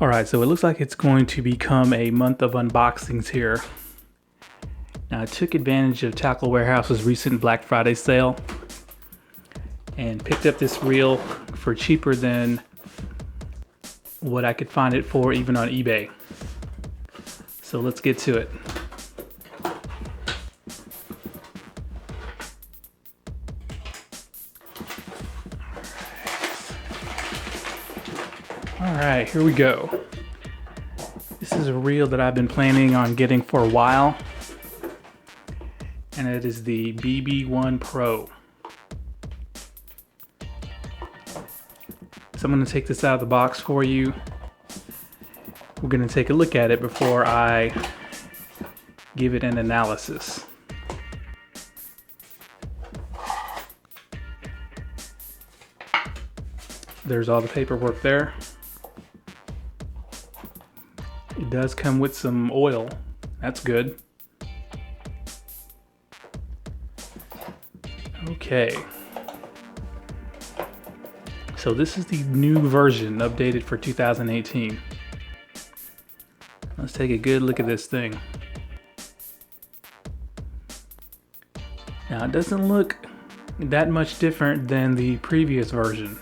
Alright, so it looks like it's going to become a month of unboxings here. Now, I took advantage of Tackle Warehouse's recent Black Friday sale and picked up this reel for cheaper than what I could find it for even on eBay. So let's get to it. Alright, here we go. This is a reel that I've been planning on getting for a while, and it is the BB1 Pro. So I'm going to take this out of the box for you. We're going to take a look at it before I give it an analysis. There's all the paperwork there. It does come with some oil. That's good. Okay. So this is the new version, updated for 2018. Let's take a good look at this thing. Now, it doesn't look that much different than the previous version.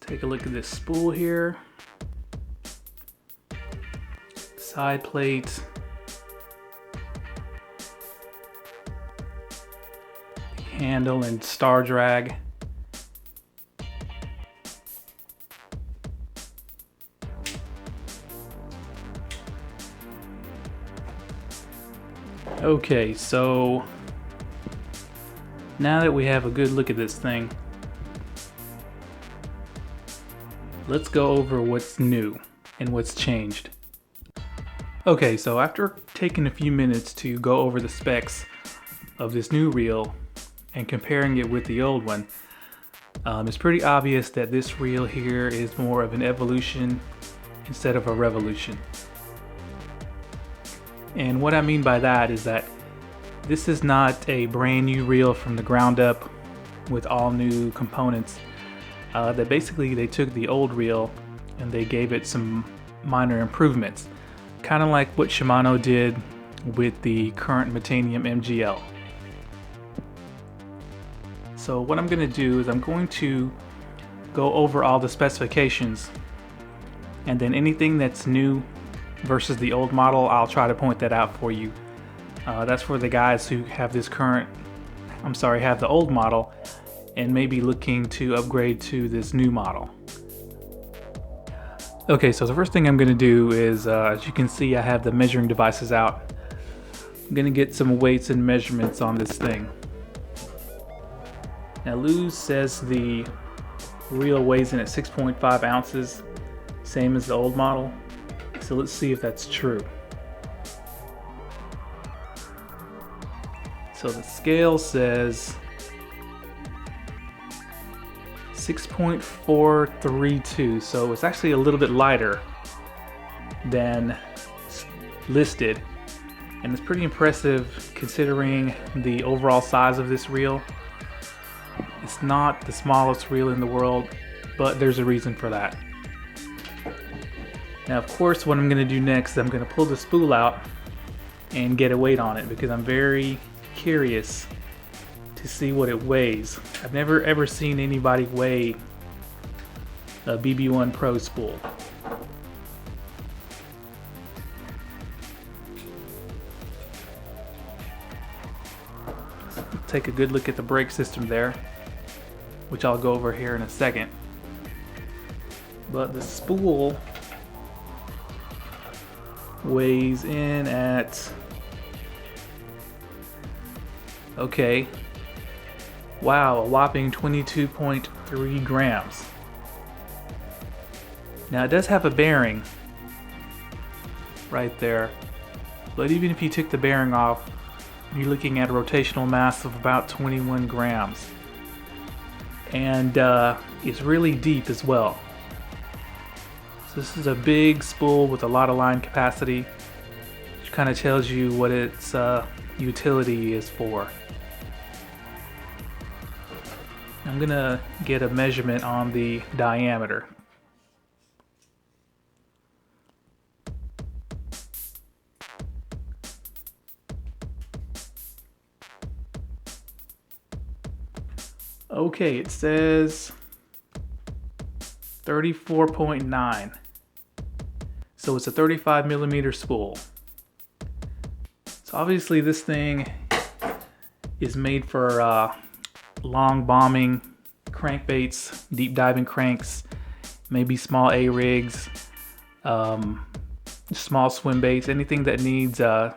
Take a look at this spool here. Side plate. The handle and star drag. Okay, so now that we have a good look at this thing, let's go over what's new and what's changed. Okay, so after taking a few minutes to go over the specs of this new reel and comparing it with the old one, it's pretty obvious that this reel here is more of an evolution instead of a revolution. And what I mean by that is that this is not a brand new reel from the ground up with all new components. That basically they took the old reel and they gave it some minor improvements, kind of like what Shimano did with the current METANIUM MGL. So what I'm going to do is I'm going to go over all the specifications, and then anything that's new versus the old model, I'll try to point that out for you. That's for the guys who have this have the old model and maybe looking to upgrade to this new model. Okay, so the first thing I'm going to do is, as you can see, I have the measuring devices out. I'm going to get some weights and measurements on this thing. Now, LEW'S says the reel weighs in at 6.5 ounces, same as the old model. So let's see if that's true. So the scale says 6.432, so it's actually a little bit lighter than listed, and it's pretty impressive considering the overall size of this reel. It's not the smallest reel in the world, but there's a reason for that. Now, of course, what I'm going to do next is I'm going to pull the spool out and get a weight on it, because I'm very curious to see what it weighs. I've never ever seen anybody weigh a BB1 Pro spool. Take a good look at the brake system there, which I'll go over here in a second. But the spool weighs in at, okay, wow, a whopping 22.3 grams. Now, it does have a bearing right there, but even if you took the bearing off, you're looking at a rotational mass of about 21 grams. And it's really deep as well. So this is a big spool with a lot of line capacity, which kind of tells you what its utility is for. I'm gonna get a measurement on the diameter. Okay, it says 34.9. So it's a 35 millimeter spool. So obviously this thing is made for long bombing crankbaits, deep diving cranks, maybe small A rigs, small swim baits, anything that needs a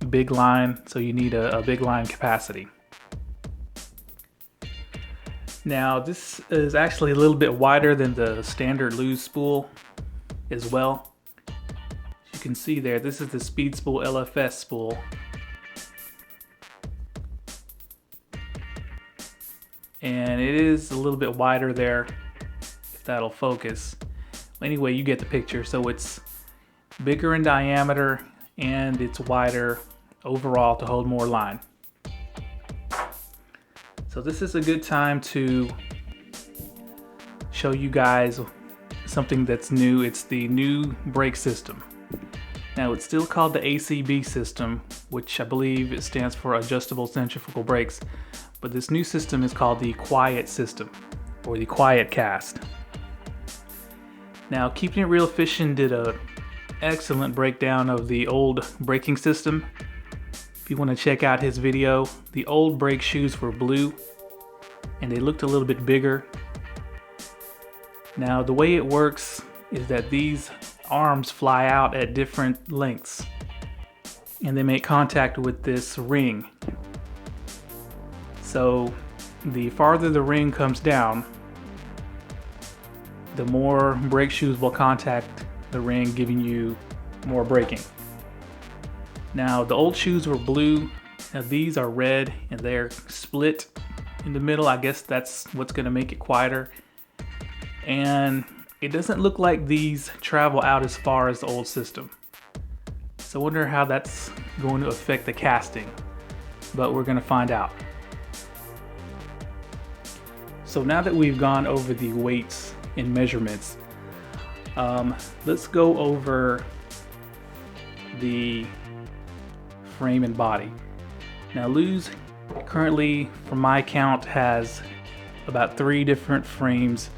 big line. So you need a big line capacity. Now this is actually a little bit wider than the standard LEW'S spool as well. As you can see there, this is the Speed Spool LFS spool. And it is a little bit wider there, if that'll focus. Anyway, you get the picture. So it's bigger in diameter and it's wider overall to hold more line. So this is a good time to show you guys something that's new. It's the new brake system. Now it's still called the ACB system, which I believe it stands for adjustable centrifugal brakes. But this new system is called the Quiet system, or the Quiet Cast. Now, Keeping It Real Fishing did an excellent breakdown of the old braking system. If you want to check out his video, the old brake shoes were blue and they looked a little bit bigger. Now, the way it works is that these arms fly out at different lengths and they make contact with this ring. So the farther the ring comes down, the more brake shoes will contact the ring, giving you more braking. Now the old shoes were blue, now these are red and they're split in the middle. I guess that's what's gonna make it quieter. And it doesn't look like these travel out as far as the old system. So I wonder how that's going to affect the casting, but we're gonna find out. So now that we've gone over the weights and measurements, let's go over the frame and body. Now LEW'S currently, from my count, has about 3 different frames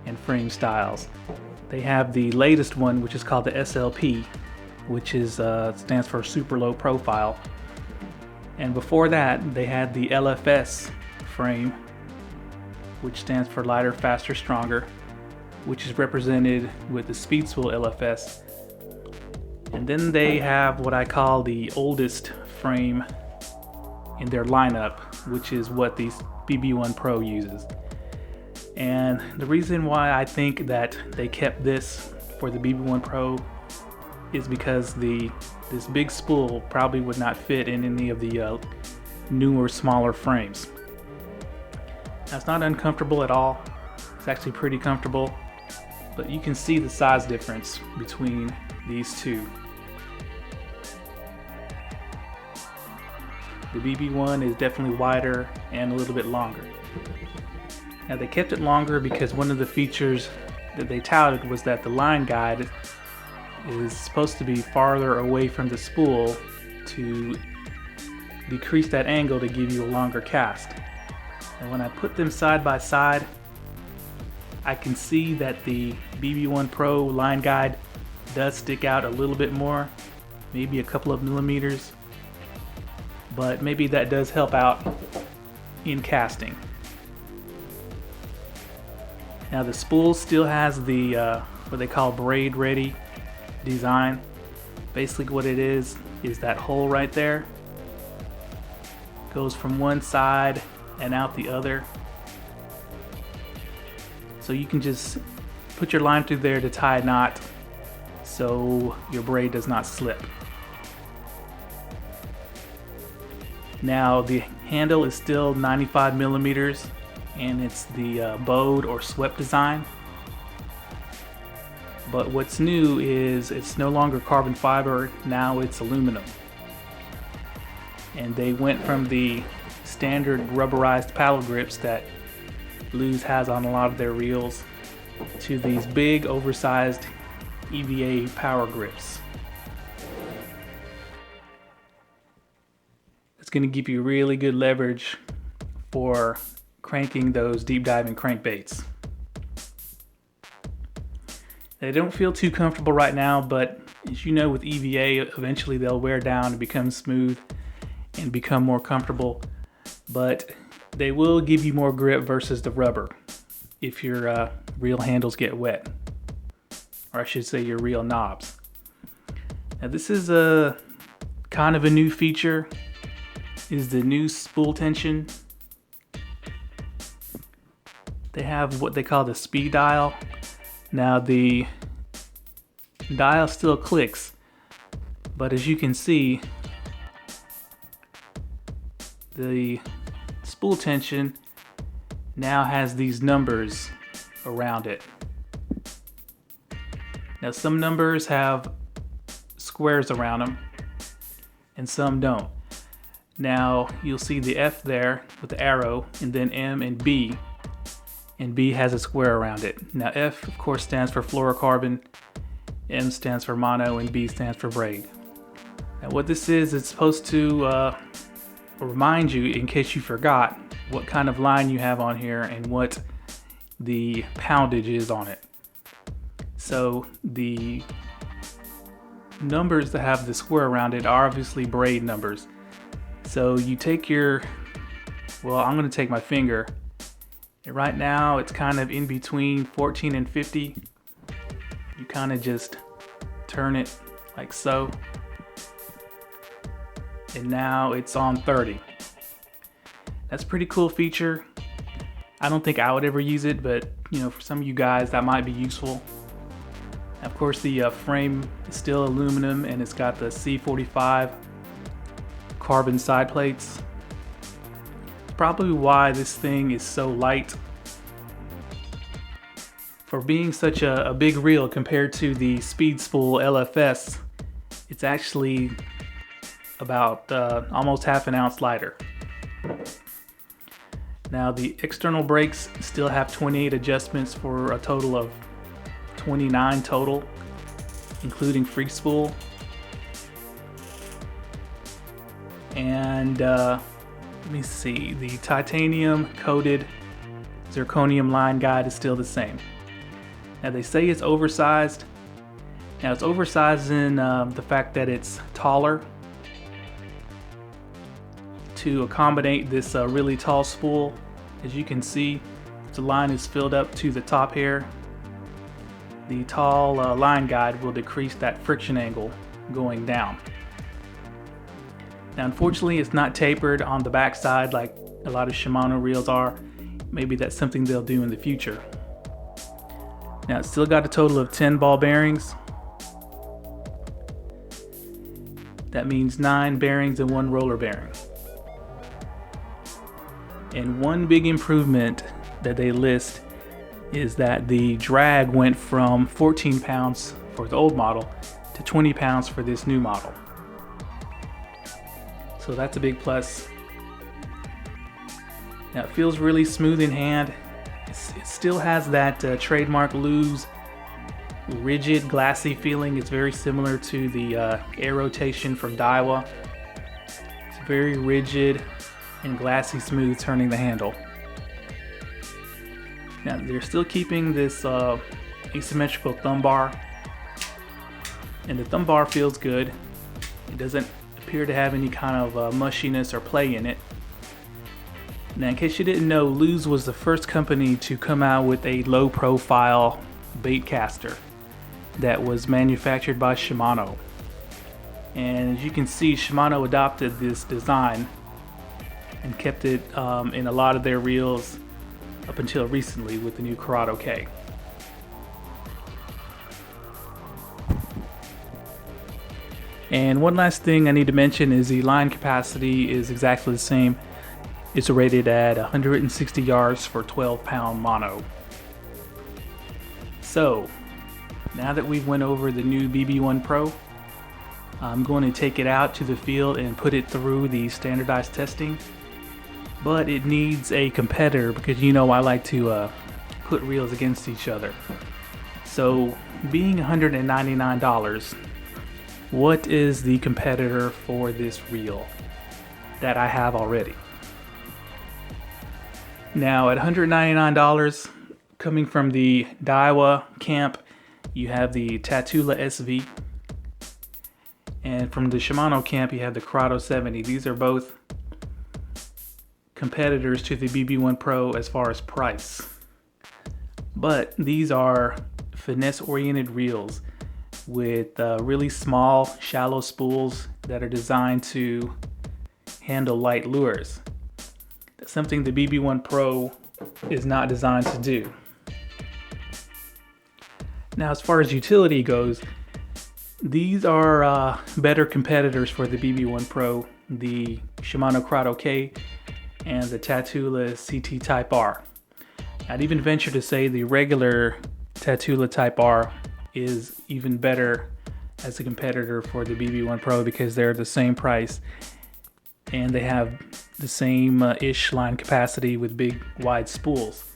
and frame styles. They have the latest one, which is called the SLP, which is stands for super low profile. And before that, they had the LFS frame, which stands for lighter, faster, stronger, which is represented with the Speed Spool LFS. And then they have what I call the oldest frame in their lineup, which is what the BB1 Pro uses. And the reason why I think that they kept this for the BB1 Pro is because this big spool probably would not fit in any of the newer, smaller frames. Now, it's not uncomfortable at all. It's actually pretty comfortable, but you can see the size difference between these two. The BB1 is definitely wider and a little bit longer. Now they kept it longer because one of the features that they touted was that the line guide is supposed to be farther away from the spool to decrease that angle to give you a longer cast. And when I put them side by side, I can see that the BB1 Pro line guide does stick out a little bit more, maybe a couple of millimeters, but maybe that does help out in casting. Now the spool still has the what they call braid ready design. Basically what it is that hole right there goes from one side and out the other. So you can just put your line through there to tie a knot so your braid does not slip. Now the handle is still 95 millimeters and it's the bowed or swept design. But what's new is it's no longer carbon fiber, now it's aluminum. And they went from the standard rubberized paddle grips that LEW'S has on a lot of their reels, to these big oversized EVA power grips. It's going to give you really good leverage for cranking those deep diving crankbaits. They don't feel too comfortable right now, but as you know, with EVA, eventually they'll wear down and become smooth and become more comfortable. But they will give you more grip versus the rubber if your reel handles get wet, or I should say your reel knobs. Now this is a kind of a new feature, is the new spool tension. They have what they call the speed dial. Now the dial still clicks, but as you can see, the spool tension now has these numbers around it. Now some numbers have squares around them and some don't. Now you'll see the F there with the arrow, and then M and B has a square around it. Now F of course stands for fluorocarbon, M stands for mono, and B stands for braid. Now what this is, it's supposed to remind you, in case you forgot, what kind of line you have on here and what the poundage is on it. So the numbers that have the square around it are obviously braid numbers. So you take your, well, I'm going to take my finger, and right now it's kind of in between 14 and 50. You kind of just turn it like so, and now it's on 30. That's a pretty cool feature. I don't think I would ever use it, but you know, for some of you guys that might be useful. Of course the frame is still aluminum, and it's got the C45 carbon side plates. It's probably why this thing is so light. For being such a big reel compared to the Speed Spool LFS, it's actually about almost half an ounce lighter. Now the external brakes still have 28 adjustments for a total of 29 total, including free spool. And let me see, the titanium coated zirconium line guide is still the same. Now they say it's oversized. Now it's oversized in the fact that it's taller to accommodate this really tall spool. As you can see, the line is filled up to the top here. The tall line guide will decrease that friction angle going down. Now unfortunately it's not tapered on the back side like a lot of Shimano reels are. Maybe that's something they'll do in the future. Now it's still got a total of 10 ball bearings. That means 9 bearings and 1 roller bearing. And one big improvement that they list is that the drag went from 14 pounds for the old model to 20 pounds for this new model. So that's a big plus. Now it feels really smooth in hand. It still has that trademark LEW'S rigid, glassy feeling. It's very similar to the air rotation from DAIWA. It's very rigid and glassy smooth turning the handle. Now they're still keeping this asymmetrical thumb bar, and the thumb bar feels good. It doesn't appear to have any kind of mushiness or play in it. Now in case you didn't know, LEW'S was the first company to come out with a low profile bait caster that was manufactured by Shimano. And as you can see, Shimano adopted this design and kept it in a lot of their reels up until recently with the new CURADO K. And one last thing I need to mention is the line capacity is exactly the same. It's rated at 160 yards for 12-pound mono. So now that we've went over the new BB1 Pro, I'm going to take it out to the field and put it through the standardized testing. but it needs a competitor because you know I like to put reels against each other. So being $199, what is the competitor for this reel that I have already? Now at $199, coming from the DAIWA camp, you have the TATULA SV, and from the SHIMANO camp you have the CURADO 70. These are both competitors to the BB1 Pro as far as price, but these are finesse-oriented reels with really small, shallow spools that are designed to handle light lures. That's something the BB1 Pro is not designed to do. Now, as far as utility goes, these are better competitors for the BB1 Pro, the Shimano CRONARCH K and the TATULA CT Type R. I'd even venture to say the regular TATULA Type R is even better as a competitor for the BB1 Pro because they're the same price and they have the same ish line capacity with big wide spools.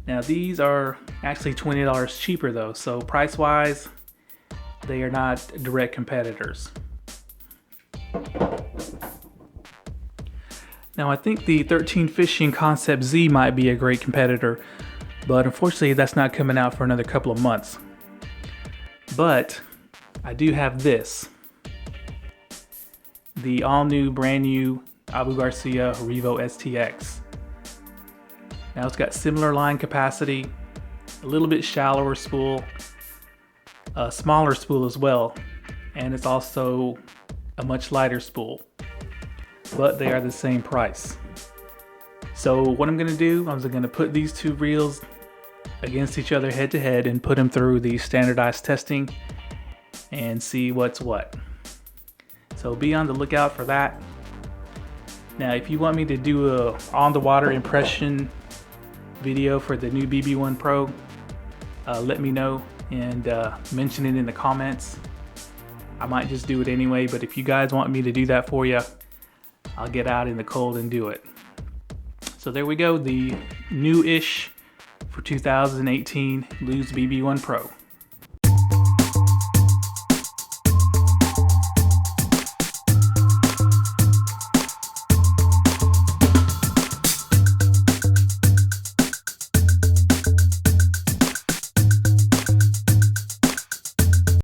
Now these are actually $20 cheaper though, so price wise they are not direct competitors. Now I think the 13 Fishing Concept Z might be a great competitor, but unfortunately that's not coming out for another couple of months. But I do have this, the all new brand new Abu Garcia REVO STX. Now it's got similar line capacity, a little bit shallower spool, a smaller spool as well, and it's also a much lighter spool, but they are the same price. So what I'm gonna do, I'm gonna put these two reels against each other head to head and put them through the standardized testing and see what's what. So be on the lookout for that. Now if you want me to do a on the water impression video for the new BB1 Pro, let me know and mention it in the comments. I might just do it anyway, but if you guys want me to do that for you, I'll get out in the cold and do it. So there we go, the new-ish for 2018 LEW'S BB1 Pro.